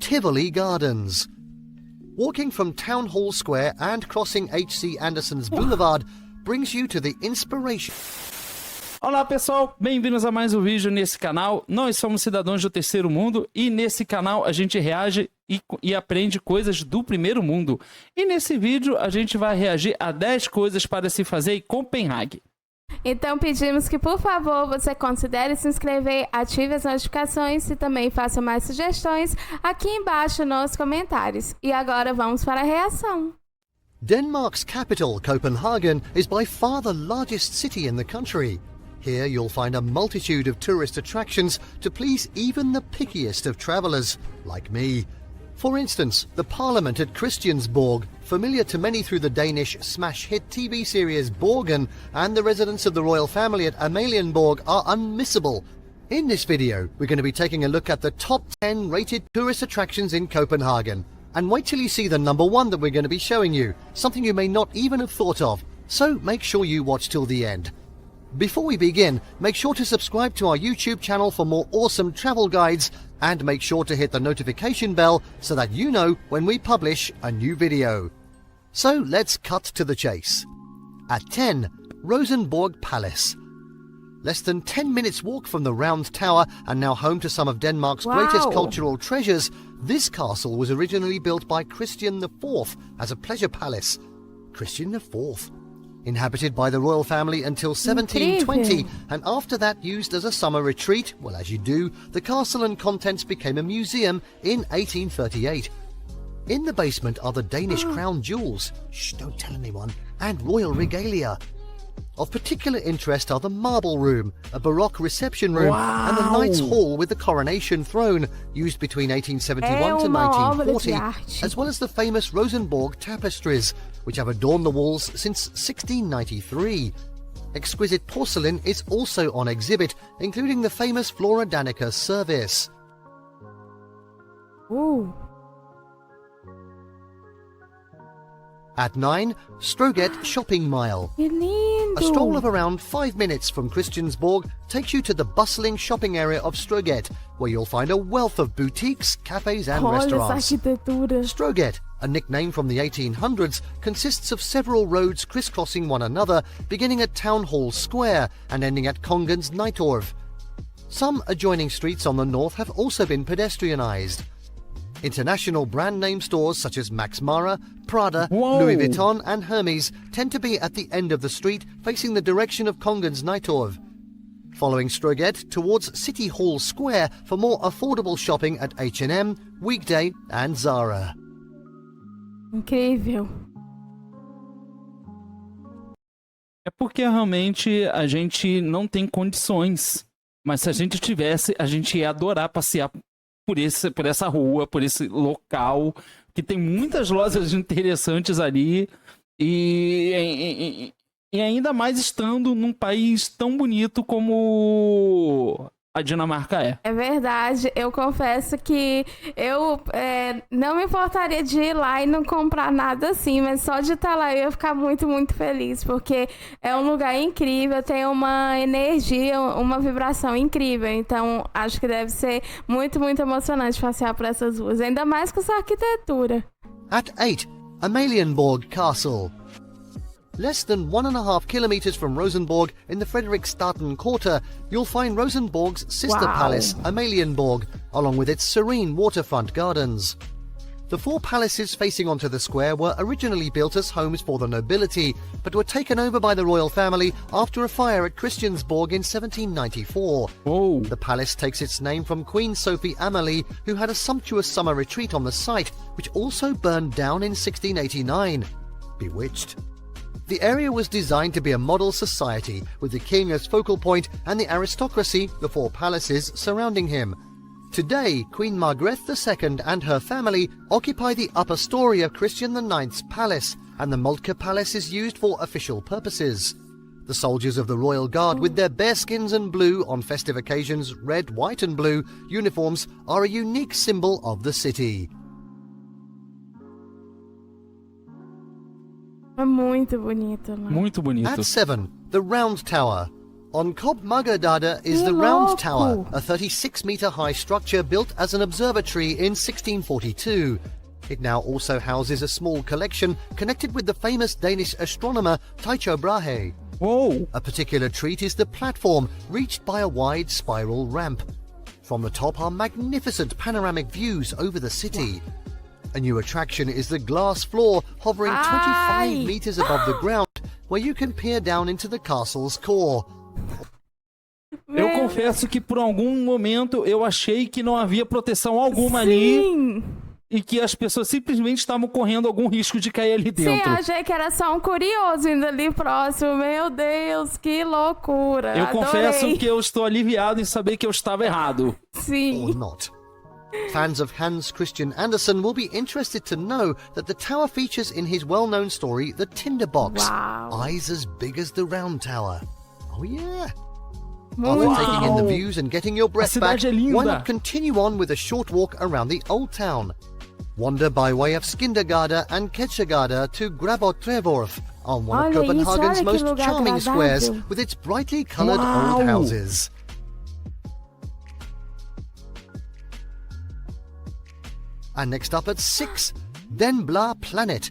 Tivoli Gardens. Walking from Town Hall Square and crossing H.C. Anderson's Boulevard brings you to the inspiration. Olá pessoal, bem-vindos a mais um vídeo nesse canal. Nós somos cidadãos do terceiro mundo e nesse canal a gente reage e aprende coisas do primeiro mundo. E nesse vídeo a gente vai reagir a 10 coisas para se fazer em Copenhagen. Então pedimos que, por favor, você considere se inscrever, ative as notificações e também faça mais sugestões aqui embaixo nos comentários. E agora vamos para a reação. Denmark's capital, Copenhagen, is by far the largest city in the country. Here you'll find a multitude of tourist attractions to please even the pickiest of travellers, like me. For instance, the Parliament at Christiansborg, familiar to many through the Danish smash hit TV series Borgen, and the residents of the royal family at Amalienborg are unmissable. In this video, we're going to be taking a look at the top 10 rated tourist attractions in Copenhagen. And wait till you see the number one that we're going to be showing you, something you may not even have thought of. So make sure you watch till the end. Before we begin, make sure to subscribe to our YouTube channel for more awesome travel guides, and make sure to hit the notification bell so that you know when we publish a new video. So let's cut to the chase. At 10, Rosenborg Palace. Less than 10 minutes walk from the Round Tower and now home to some of Denmark's greatest cultural treasures, this castle was originally built by Christian IV as a pleasure palace. Christian IV. Inhabited by the royal family until 1720, and after that used as a summer retreat, well, as you do, the castle and contents became a museum in 1838. In the basement are the Danish crown jewels, shh, don't tell anyone, and royal regalia. Of particular interest are the Marble Room, a Baroque reception room, and the Knight's Hall with the coronation throne, used between 1871 to 1940, as well as the famous Rosenborg tapestries, which have adorned the walls since 1693. Exquisite porcelain is also on exhibit, including the famous Flora Danica service. Ooh. At 9, Stroget Shopping Mile. A stroll of around 5 minutes from Christiansborg takes you to the bustling shopping area of Stroget, where you'll find a wealth of boutiques, cafes and restaurants. Stroget, a nickname from the 1800s, consists of several roads crisscrossing one another, beginning at Town Hall Square and ending at Kongens Nytorv. Some adjoining streets on the north have also been pedestrianised. International brand name stores such as Max Mara, Prada, Louis Vuitton and Hermes tend to be at the end of the street facing the direction of Kongens Nytorv. Following Stroget towards City Hall Square for more affordable shopping at H&M, Weekday and Zara. Incrível. É porque realmente a gente não tem condições, mas se a gente tivesse, a gente ia adorar passear por essa rua, por esse local, que tem muitas lojas interessantes ali, e ainda mais estando num país tão bonito como a Dinamarca é. É verdade, eu confesso que eu não me importaria de ir lá e não comprar nada assim, mas só de estar lá eu ia ficar muito, muito feliz, porque é um lugar incrível, tem uma energia, uma vibração incrível, então acho que deve ser muito, muito emocionante passear por essas ruas, ainda mais com essa arquitetura. At 8, Amalienborg Castle. Less than 1.5 kilometers from Rosenborg in the Frederiksstaden Quarter, you'll find Rosenborg's sister palace, Amalienborg, along with its serene waterfront gardens. The 4 palaces facing onto the square were originally built as homes for the nobility, but were taken over by the royal family after a fire at Christiansborg in 1794. The palace takes its name from Queen Sophie Amalie, who had a sumptuous summer retreat on the site, which also burned down in 1689. Bewitched. The area was designed to be a model society, with the king as focal point and the aristocracy, the 4 palaces, surrounding him. Today, Queen Margrethe II and her family occupy the upper story of Christian IX's palace, and the Moltke Palace is used for official purposes. The soldiers of the Royal Guard, with their bearskins and blue on festive occasions, red, white and blue uniforms, are a unique symbol of the city. É muito bonito lá. Muito bonito. At 7, the Round Tower. On Kopmagadada is the Round Tower, a 36-meter high structure built as an observatory in 1642. It now also houses a small collection connected with the famous Danish astronomer Tycho Brahe. Uou! A particular treat is the platform, reached by a wide spiral ramp. From the top are magnificent panoramic views over the city. A new attraction is the glass floor, hovering 25 meters above the ground, where you can peer down into the castle's core. Eu confesso que por algum momento eu achei que não havia proteção alguma ali e que as pessoas simplesmente estavam correndo algum risco de cair ali dentro. Sim, achei que era só um curioso indo ali próximo. Meu Deus, que loucura. Eu Adorei. confesso que eu estou aliviado em saber que eu estava errado. Sim. Or not. Fans of Hans Christian Andersen will be interested to know that the tower features in his well-known story The Tinderbox. Wow. Eyes as big as the Round Tower. Oh yeah. Muito After taking in the Wow. views and getting your breath back, cidade é linda. why not continue on with a short walk around the old town? Wander by way of Skindergade and Ketchegade to Grabotrevorth on one of Olha isso, Copenhagen's olha que most lugar charming agradável. squares with its brightly coloured Wow. old houses. And next up at 6, Bla Planet.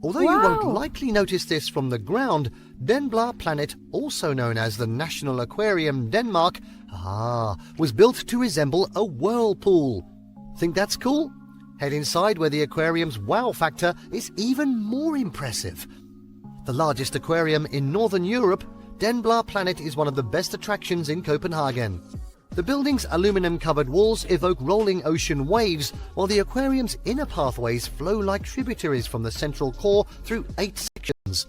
Although you won't Wow. likely notice this from the ground, Bla Planet, also known as the National Aquarium Denmark, was built to resemble a whirlpool. Think that's cool? Head inside where the aquarium's wow factor is even more impressive. The largest aquarium in Northern Europe, Bla Planet is one of the best attractions in Copenhagen. The building's aluminum-covered walls evoke rolling ocean waves, while the aquarium's inner pathways flow like tributaries from the central core through 8 sections.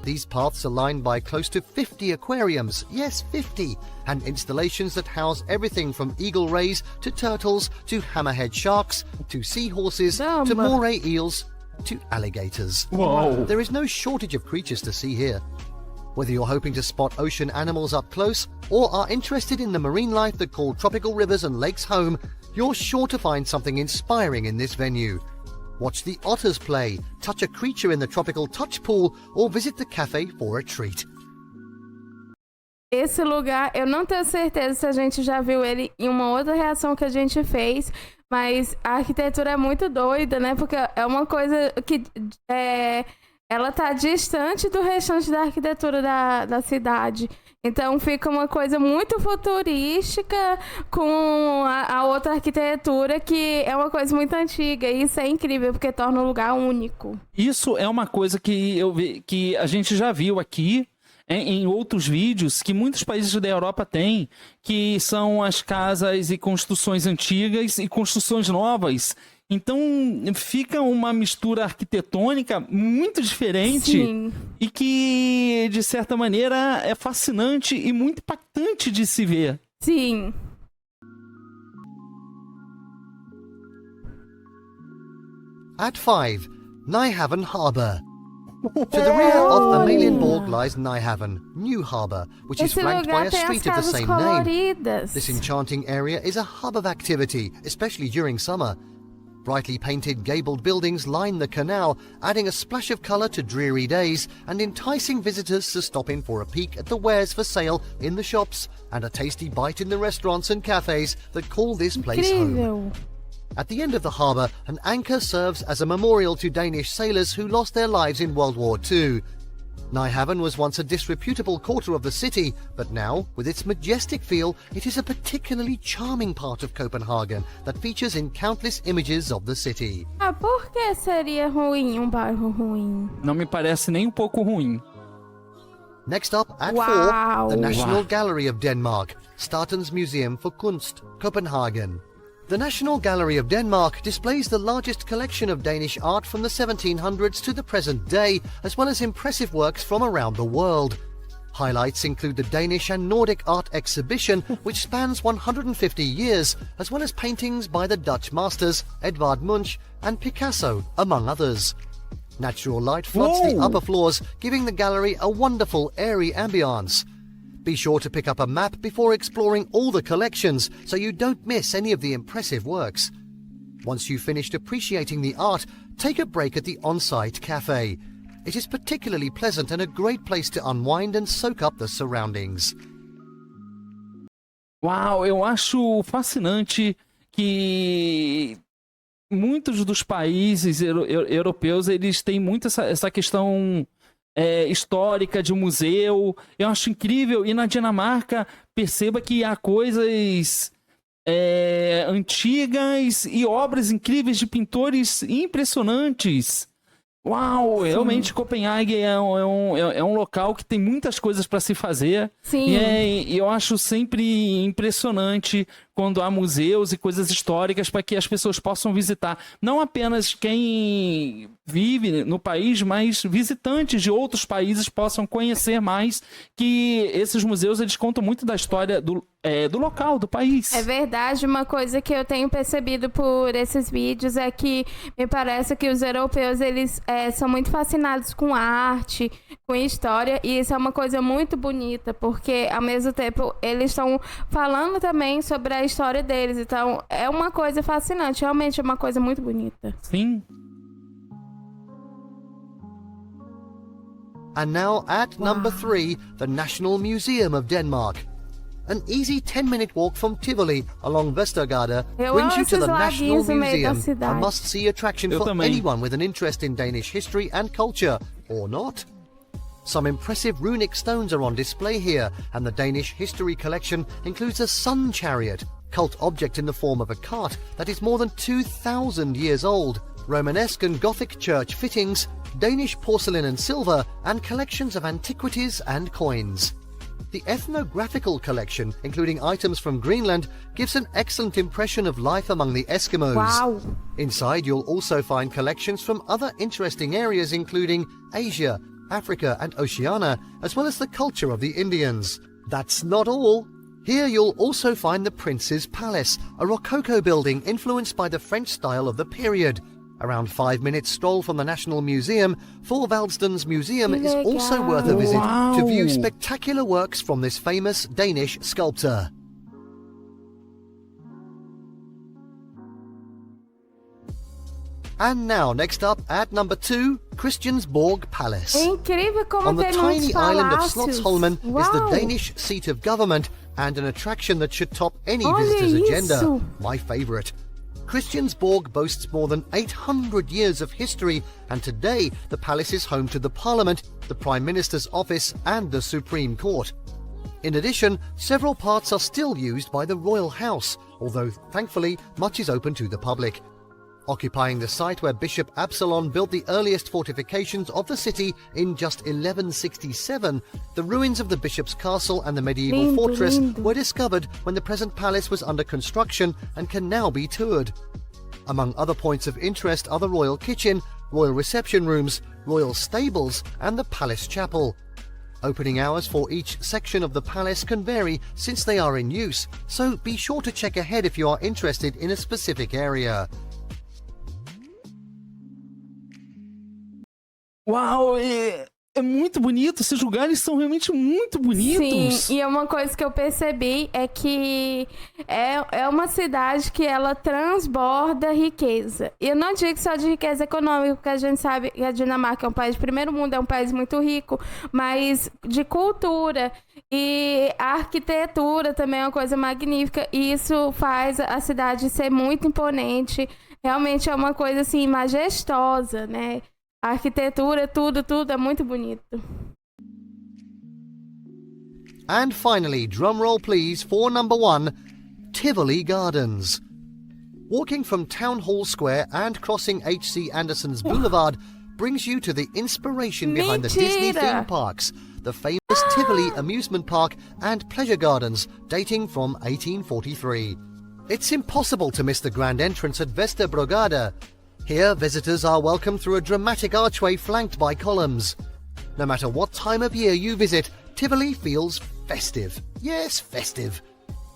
These paths are lined by close to 50 aquariums, yes 50, and installations that house everything from eagle rays to turtles to hammerhead sharks to seahorses to moray eels to alligators. Uou! There is no shortage of creatures to see here. Whether you're hoping to spot ocean animals up close or are interested in the marine life that call tropical rivers and lakes home, you're sure to find something inspiring in this venue. Watch the otters play, touch a creature in the tropical touch pool, or visit the cafe for a treat. Esse lugar, eu não tenho certeza se a gente já viu ele em uma outra reação que a gente fez, mas a arquitetura é muito doida, né? Porque é uma coisa que ela tá distante do restante da arquitetura da cidade. Então fica uma coisa muito futurística com a outra arquitetura que é uma coisa muito antiga. E isso é incrível, porque torna o lugar único. Isso é uma coisa que que a gente já viu aqui em outros vídeos que muitos países da Europa têm, que são as casas e construções antigas e construções novas. Então fica uma mistura arquitetônica muito diferente. Sim. E que, de certa maneira, é fascinante e muito impactante de se ver. Sim. At 5, Nyhavn Harbour. To the rear of Amalienborg lies Nyhavn, New Harbour, which is Esse flanked by lugar a tem as street of the casas same name. coloridas. This enchanting area is a hub of activity, especially during summer. Brightly painted gabled buildings line the canal, adding a splash of colour to dreary days and enticing visitors to stop in for a peek at the wares for sale in the shops and a tasty bite in the restaurants and cafes that call this place home. Incrível. At the end of the harbour, an anchor serves as a memorial to Danish sailors who lost their lives in World War II. Nyhavn was once a disreputable quarter of the city, but now, with its majestic feel, it is a particularly charming part of Copenhagen that features in countless images of the city. Por que seria ruim um bairro ruim? Não me parece nem pouco ruim. Next up, at Wow. 4, the National Wow. Gallery of Denmark, Statens Museum for Kunst, Copenhagen. The National Gallery of Denmark displays the largest collection of Danish art from the 1700s to the present day, as well as impressive works from around the world. Highlights include the Danish and Nordic art exhibition, which spans 150 years, as well as paintings by the Dutch masters Edvard Munch and Picasso, among others. Natural light floods the Whoa. upper floors, giving the gallery a wonderful, airy ambiance. Be sure to pick up a map before exploring all the collections so you don't miss any of the impressive works. Once you've finished appreciating the art, take a break at the on-site cafe. It is particularly pleasant and a great place to unwind and soak up the surroundings. Uau, eu acho fascinante que muitos dos países europeus, eles têm muito essa questão histórica de museu. Eu acho incrível. E na Dinamarca, perceba que há coisas antigas e obras incríveis de pintores impressionantes. Uau, realmente Copenhagen é um local que tem muitas coisas para se fazer. Sim. E eu acho sempre impressionante quando há museus e coisas históricas para que as pessoas possam visitar. Não apenas quem vive no país, mas visitantes de outros países possam conhecer mais, que esses museus eles contam muito da história do local, do país. É verdade, uma coisa que eu tenho percebido por esses vídeos é que me parece que os europeus eles são muito fascinados com arte, com história, e isso é uma coisa muito bonita, porque ao mesmo tempo eles estão falando também sobre a história deles, então é uma coisa fascinante, realmente é uma coisa muito bonita. Sim. And now at number 3, the National Museum of Denmark. An easy 10-minute walk from Tivoli along Vestergade brings you to the National Museum, a must-see attraction for anyone with an interest in Danish history and culture, or not. Some impressive runic stones are on display here, and the Danish history collection includes a sun chariot, cult object in the form of a cart that is more than 2,000 years old, Romanesque and Gothic church fittings, Danish porcelain and silver, and collections of antiquities and coins. The ethnographical collection, including items from Greenland, gives an excellent impression of life among the Eskimos. Wow. Inside, you'll also find collections from other interesting areas including Asia, Africa and Oceania, as well as the culture of the Indians. That's not all. Here you'll also find the Prince's Palace, a Rococo building influenced by the French style of the period. Around 5 minutes stroll from the National Museum, Thorvaldsens Museum is also worth a visit to view spectacular works from this famous Danish sculptor. And now, next up at number 2, Christiansborg Palace. É incrível como On the tem tiny muitos island of palácios. Slotsholmen is the Uau. Danish seat of government and an attraction that should top any Olha visitor's agenda. isso. My favourite. Christiansborg boasts more than 800 years of history, and today the palace is home to the Parliament, the Prime Minister's office and the Supreme Court. In addition, several parts are still used by the royal house, although thankfully much is open to the public. Occupying the site where Bishop Absalon built the earliest fortifications of the city in just 1167, the ruins of the bishop's castle and the medieval fortress were discovered when the present palace was under construction and can now be toured. Among other points of interest are the royal kitchen, royal reception rooms, royal stables and the palace chapel. Opening hours for each section of the palace can vary since they are in use, so be sure to check ahead if you are interested in a specific area. Uau, é muito bonito. Esses lugares são realmente muito bonitos. Sim, e é uma coisa que eu percebi é que é uma cidade que ela transborda riqueza. E eu não digo só de riqueza econômica, porque a gente sabe que a Dinamarca é um país de primeiro mundo, é um país muito rico, mas de cultura. E a arquitetura também é uma coisa magnífica, e isso faz a cidade ser muito imponente. Realmente é uma coisa assim majestosa, né? A arquitetura, tudo é muito bonito. And finally, drumroll please for number 1, Tivoli Gardens. Walking from Town Hall Square and crossing H.C. Andersen's Boulevard brings you to the inspiration behind the Disney theme parks, the famous Tivoli amusement park and pleasure gardens dating from 1843. It's impossible to miss the grand entrance at Vesterbrogade. Here, visitors are welcomed through a dramatic archway flanked by columns. No matter what time of year you visit, Tivoli feels festive. Yes, festive.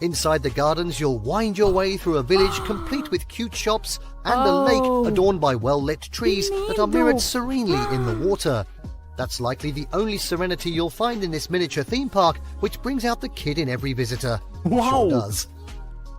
Inside the gardens, you'll wind your way through a village complete with cute shops and a lake adorned by well-lit trees that are mirrored serenely in the water. That's likely the only serenity you'll find in this miniature theme park, which brings out the kid in every visitor. Wow. Sure does.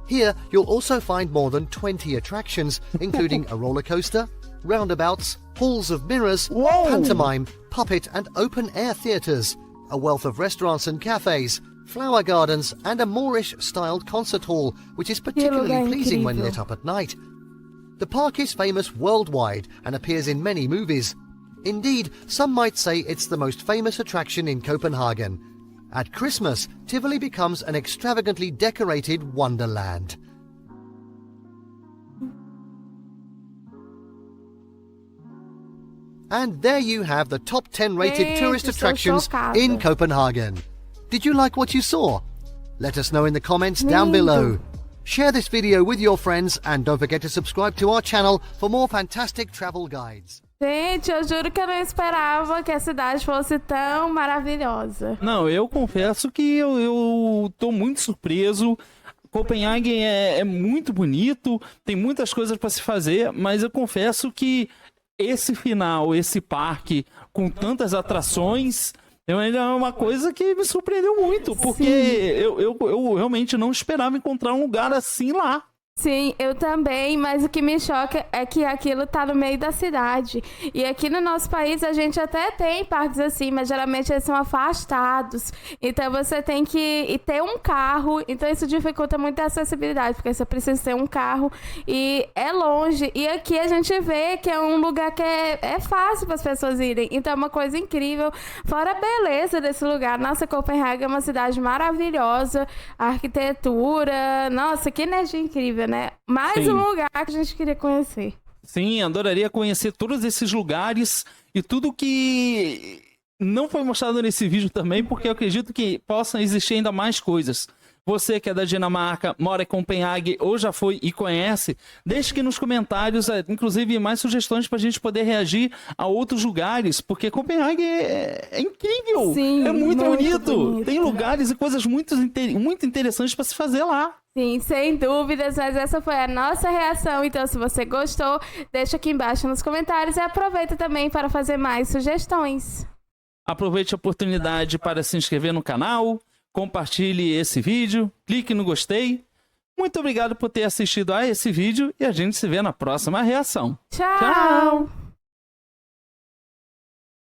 Here, you'll also find more than 20 attractions, including a roller coaster, roundabouts, halls of mirrors, pantomime, puppet and open-air theatres, a wealth of restaurants and cafes, flower gardens and a Moorish-styled concert hall, which is particularly pleasing when lit up at night. The park is famous worldwide and appears in many movies. Indeed, some might say it's the most famous attraction in Copenhagen. At Christmas, Tivoli becomes an extravagantly decorated wonderland. And there you have the top 10 rated tourist attractions in Copenhagen. Did you like what you saw? Let us know in the comments down below. Share this video with your friends and don't forget to subscribe to our channel for more fantastic travel guides. Gente, eu juro que eu não esperava que a cidade fosse tão maravilhosa. Não, eu confesso que eu tô muito surpreso. Copenhagen é muito bonito, tem muitas coisas para se fazer, mas eu confesso que esse final, esse parque com tantas atrações, é uma coisa que me surpreendeu muito, porque eu realmente não esperava encontrar um lugar assim lá. Sim, eu também, mas o que me choca é que aquilo tá no meio da cidade. E aqui no nosso país a gente até tem parques assim, mas geralmente eles são afastados. Então você tem que ter um carro, então isso dificulta muito a acessibilidade, porque você precisa ter um carro e é longe. E aqui a gente vê que é um lugar que é fácil para as pessoas irem. Então é uma coisa incrível. Fora a beleza desse lugar. Nossa, Copenhague é uma cidade maravilhosa, a arquitetura, nossa, que energia incrível, né? Mais um lugar que a gente queria conhecer. Sim, adoraria conhecer todos esses lugares e tudo que não foi mostrado nesse vídeo também, porque eu acredito que possam existir ainda mais coisas. Você que é da Dinamarca, mora em Copenhague ou já foi e conhece, deixe aqui nos comentários, inclusive, mais sugestões para a gente poder reagir a outros lugares, porque Copenhague é incrível, sim, é muito bonito. Tem lugares e coisas muito interessantes para se fazer lá. Sim, sem dúvidas, mas essa foi a nossa reação. Então, se você gostou, deixa aqui embaixo nos comentários e aproveita também para fazer mais sugestões. Aproveite a oportunidade para se inscrever no canal, compartilhe esse vídeo, clique no gostei. Muito obrigado por ter assistido a esse vídeo e a gente se vê na próxima reação. Tchau!